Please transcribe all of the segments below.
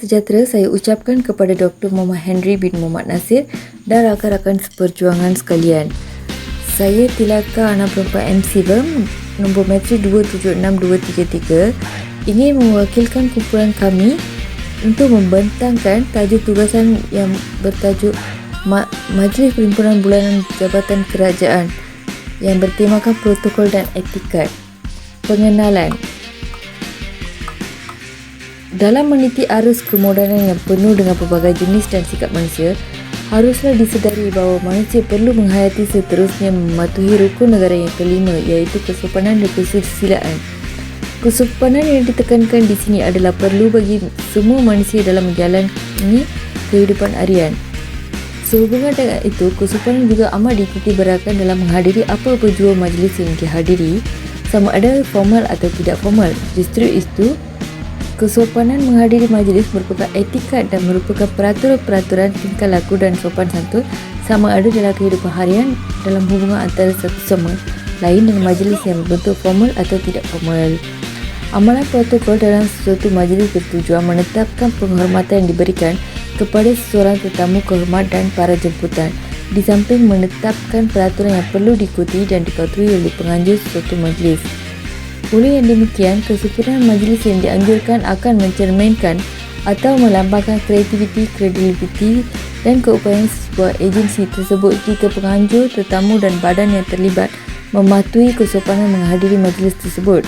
sejahtera saya ucapkan kepada Dr. Muhammad Henry bin Muhammad Nasir dan rakan-rakan seperjuangan sekalian. Saya Tilaka anak perempuan MC Firm nombor matrik 276233 ingin mewakilkan kumpulan kami untuk membentangkan tajuk tugasan yang bertajuk Majlis Perhimpunan Bulanan Jabatan Kerajaan yang bertemakan protokol dan etikat. Pengenalan. Dalam meniti arus kemodernan yang penuh dengan pelbagai jenis dan sikap manusia, haruslah disedari bahawa manusia perlu menghayati seterusnya mematuhi rukun negara yang kelima, iaitu kesopanan dan kesusilaan. Kesopanan yang ditekankan di sini adalah perlu bagi semua manusia dalam menjalani kehidupan harian. Sehubungan dengan itu, kesopanan juga amat dititibberatkan dalam menghadiri apa-apa jua majlis yang dihadiri, sama ada formal atau tidak formal. Justru itu, kesopanan menghadiri majlis merupakan etikat dan merupakan peraturan-peraturan tingkah laku dan sopan santun sama ada dalam kehidupan harian dalam hubungan antara satu sama lain dengan majlis yang berbentuk formal atau tidak formal. Amalan protokol dalam suatu majlis bertujuan menetapkan penghormatan yang diberikan kepada seseorang tetamu kehormat dan para jemputan, di samping menetapkan peraturan yang perlu diikuti dan dipatuhi oleh penganjur suatu majlis. Oleh yang demikian, kesempurnaan majlis yang dianjurkan akan mencerminkan atau melambangkan kreativiti, kredibiliti dan keupayaan sebuah agensi tersebut jika penganjur, tetamu dan badan yang terlibat mematuhi kesopanan menghadiri majlis tersebut.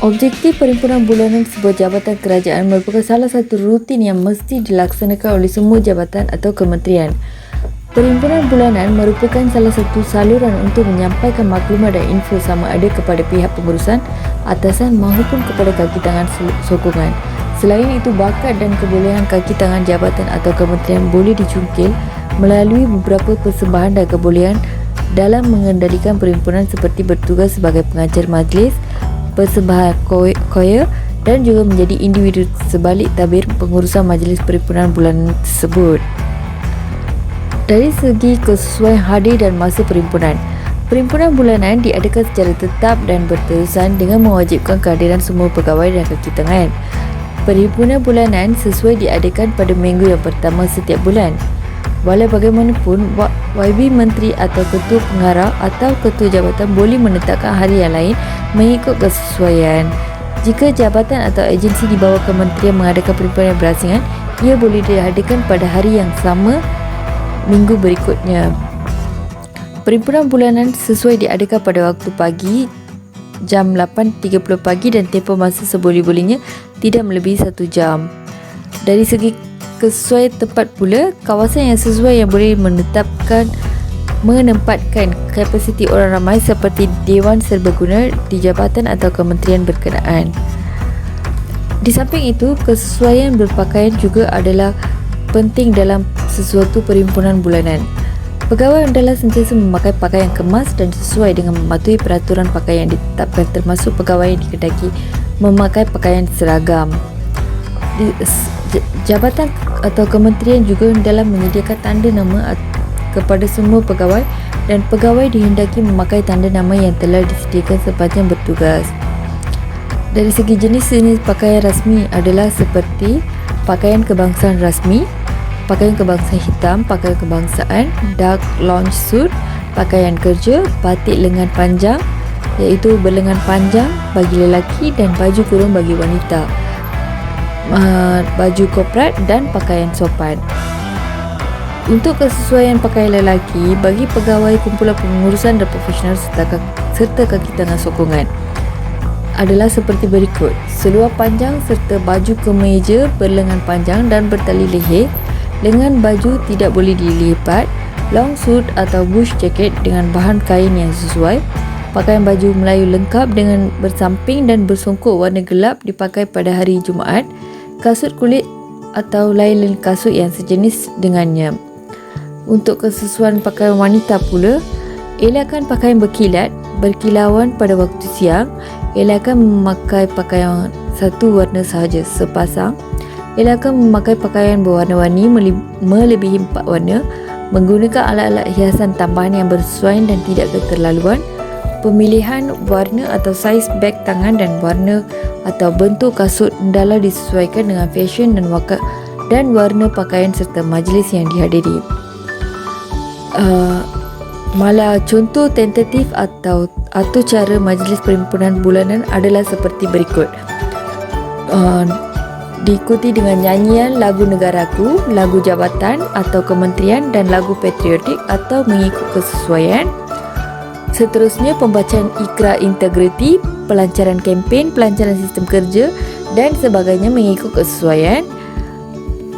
Objektif perhimpunan bulanan sebuah jabatan kerajaan merupakan salah satu rutin yang mesti dilaksanakan oleh semua jabatan atau kementerian. Perhimpunan bulanan merupakan salah satu saluran untuk menyampaikan maklumat dan info sama ada kepada pihak pengurusan, atasan maupun kepada kaki tangan sokongan. Selain itu, bakat dan kebolehan kaki tangan jabatan atau kementerian boleh dicungkil melalui beberapa persembahan dan kebolehan dalam mengendalikan perhimpunan seperti bertugas sebagai pengajar majlis, persembahan choir dan juga menjadi individu sebalik tabir pengurusan majlis perhimpunan bulanan tersebut. Dari segi kesesuaian hadir dan masa perhimpunan, perhimpunan bulanan diadakan secara tetap dan berterusan dengan mewajibkan kehadiran semua pegawai dan kaki tangan. Perhimpunan bulanan sesuai diadakan pada minggu yang pertama setiap bulan. Walau bagaimanapun, YB Menteri atau Ketua Pengarah atau Ketua Jabatan boleh menetapkan hari yang lain mengikut kesesuaian. Jika jabatan atau agensi di bawah kementerian mengadakan perhimpunan yang berasingan, ia boleh diadakan pada hari yang sama minggu berikutnya. Perhimpunan bulanan sesuai diadakan pada waktu pagi jam 8.30 pagi dan tempoh masa seboleh-bolehnya tidak melebihi 1 jam. Dari segi kesesuaian tempat pula, kawasan yang sesuai yang boleh menempatkan kapasiti orang ramai seperti Dewan Serbaguna di jabatan atau kementerian berkenaan. Di samping itu, kesesuaian berpakaian juga adalah penting dalam sesuatu perhimpunan bulanan. Pegawai hendaklah sentiasa memakai pakaian kemas dan sesuai dengan mematuhi peraturan pakaian yang ditetapkan, termasuk pegawai yang dikehendaki memakai pakaian seragam. Jabatan atau kementerian juga hendaklah menyediakan tanda nama kepada semua pegawai dan pegawai dihendaki memakai tanda nama yang telah disediakan sepanjang bertugas. Dari segi jenis-jenis pakaian rasmi adalah seperti pakaian kebangsaan rasmi, pakaian kebangsaan hitam, pakaian kebangsaan, dark lounge suit, pakaian kerja, batik lengan panjang iaitu berlengan panjang bagi lelaki dan baju kurung bagi wanita, baju korporat dan pakaian sopan. Untuk kesesuaian pakaian lelaki bagi pegawai kumpulan pengurusan dan profesional serta kaki tangan sokongan adalah seperti berikut: seluar panjang serta baju kemeja berlengan panjang dan bertali leher. Lengan baju tidak boleh dilipat. Long suit atau bush jacket dengan bahan kain yang sesuai. Pakaian baju Melayu lengkap dengan bersamping dan bersongkok warna gelap dipakai pada hari Jumaat. Kasut kulit atau lain-lain kasut yang sejenis dengannya. Untuk kesesuaian pakaian wanita pula, elakkan pakaian berkilat, berkilauan pada waktu siang. Elakkan memakai pakaian satu warna sahaja sepasang. Elakkan memakai pakaian berwarna-warni melebihi 4 warna. Menggunakan alat-alat hiasan tambahan yang bersesuaian dan tidak keterlaluan. Pemilihan warna atau saiz beg tangan dan warna atau bentuk kasut hendaklah disesuaikan dengan fashion dan warna pakaian serta majlis yang dihadiri. Malah contoh tentatif atau atur cara majlis perhimpunan bulanan adalah seperti berikut. Diikuti dengan nyanyian lagu negaraku, lagu jabatan atau kementerian dan lagu patriotik atau mengikut kesesuaian. Seterusnya pembacaan ikrar integriti, pelancaran kempen, pelancaran sistem kerja dan sebagainya mengikut kesesuaian.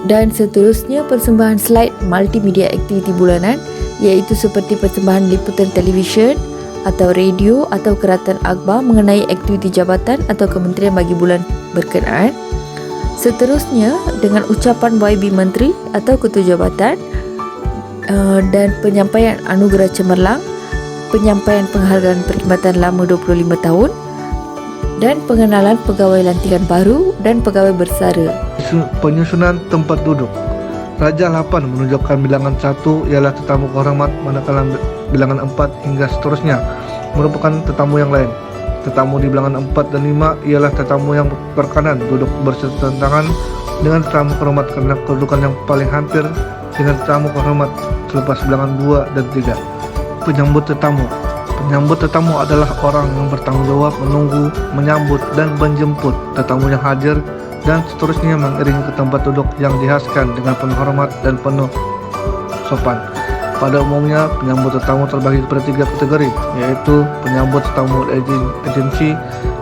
Dan seterusnya persembahan slide multimedia aktiviti bulanan, iaitu seperti persembahan liputan televisyen atau radio atau keratan akhbar mengenai aktiviti jabatan atau kementerian bagi bulan berkenaan. Seterusnya dengan ucapan YB Menteri atau Ketua Jabatan dan penyampaian anugerah cemerlang, penyampaian penghargaan perkhidmatan lama 25 tahun dan pengenalan pegawai lantikan baru dan pegawai bersara. Penyusunan tempat duduk. Raja 8 menunjukkan bilangan 1 ialah tetamu kehormat, manakala bilangan 4 hingga seterusnya merupakan tetamu yang lain. Tetamu di bilangan 4 dan 5 ialah tetamu yang berkanan duduk bersetentangan dengan tetamu kehormat karena kedudukan yang paling hampir dengan tetamu kehormat selepas bilangan 2 dan 3. Penyambut tetamu. Penyambut tetamu adalah orang yang bertanggung jawab menunggu, menyambut dan menjemput tetamu yang hadir dan seterusnya mengiringi ke tempat duduk yang dihaskan dengan penuh hormat dan penuh sopan. Pada umumnya, penyambut tetamu terbagi kepada 3 kategori, yaitu penyambut tetamu agensi,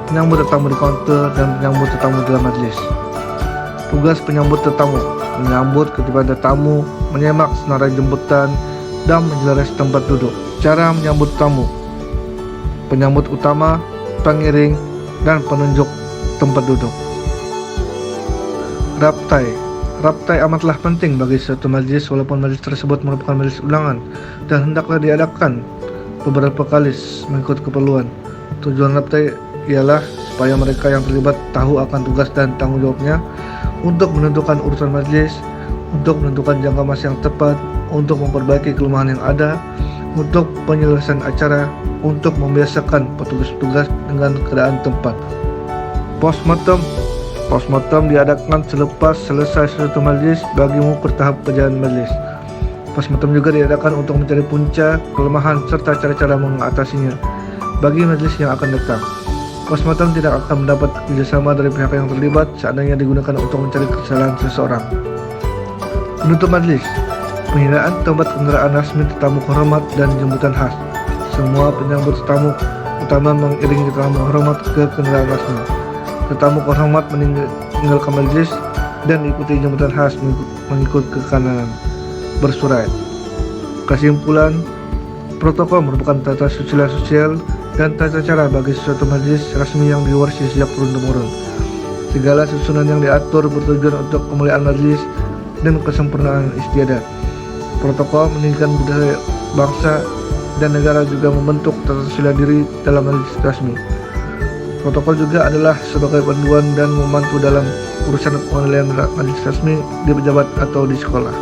penyambut tetamu di kaunter, dan penyambut tetamu dalam majlis. Tugas penyambut tetamu: menyambut ketibaan tetamu, menyemak senarai jemputan, dan menjelajahi tempat duduk. Cara menyambut tamu: penyambut utama, pengiring, dan penunjuk tempat duduk. Raptai. Raptai amatlah penting bagi suatu majlis, walaupun majlis tersebut merupakan majlis ulangan dan hendaklah diadakan beberapa kali mengikut keperluan. Tujuan raptai ialah supaya mereka yang terlibat tahu akan tugas dan tanggung jawabnya, untuk menentukan urusan majlis, untuk menentukan jangka masa yang tepat, untuk memperbaiki kelemahan yang ada, untuk penyelesaian acara, untuk membiasakan petugas-petugas dengan keadaan tempat. Postmortem. Postmortem diadakan selepas selesai suatu majlis bagi mengukur tahap perjalanan majlis. Postmortem juga diadakan untuk mencari punca, kelemahan serta cara-cara mengatasinya bagi majlis yang akan datang. Postmortem tidak akan mendapat kerjasama dari pihak yang terlibat seandainya digunakan untuk mencari kesalahan seseorang. Penutup majlis. Penghinaan tempat kendaraan resmi tetamu kehormat dan jemputan khas. Semua penyambut tetamu utama mengiringi tetamu kehormat ke kendaraan resmi. Tetamu kehormat meninggalkan majlis dan diikuti jemputan khas mengikut ke kanan bersurat. Kesimpulan, protokol merupakan tata sosial dan tata cara bagi suatu majlis resmi yang diwarisi sejak turun-temurun. Segala susunan yang diatur bertujuan untuk kemuliaan majlis dan kesempurnaan istiadat. Protokol meninggikan budaya bangsa dan negara, juga membentuk tata sosial diri dalam majlis resmi. Protokol juga adalah sebagai panduan dan membantu dalam urusan penilaian majlis resmi di pejabat atau di sekolah.